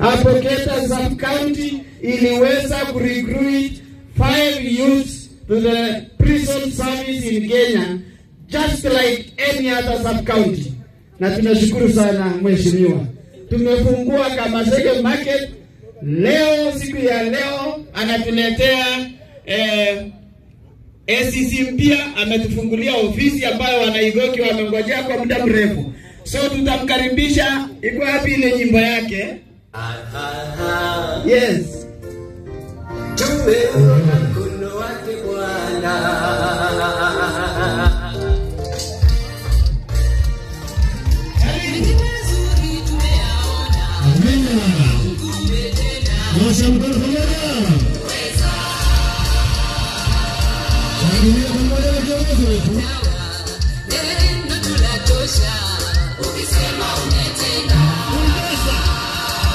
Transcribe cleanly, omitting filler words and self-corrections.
Apoketa sub-county iliweza kurecruit 5 youths to the prison service in Kenya, just like any other sub-county. Na tunashukuru sana mheshimiwa. Tumefungua Kamasege market leo, siku ya leo anatuletea ACC mpya, ametufungulia ofisi ambayo wanaigoki wamengojea kwa muda mrefu. So tutamkaribisha. Iko wapi ile nyimbo yake? Yes. Tumeona mkono wake Bwana. Amina.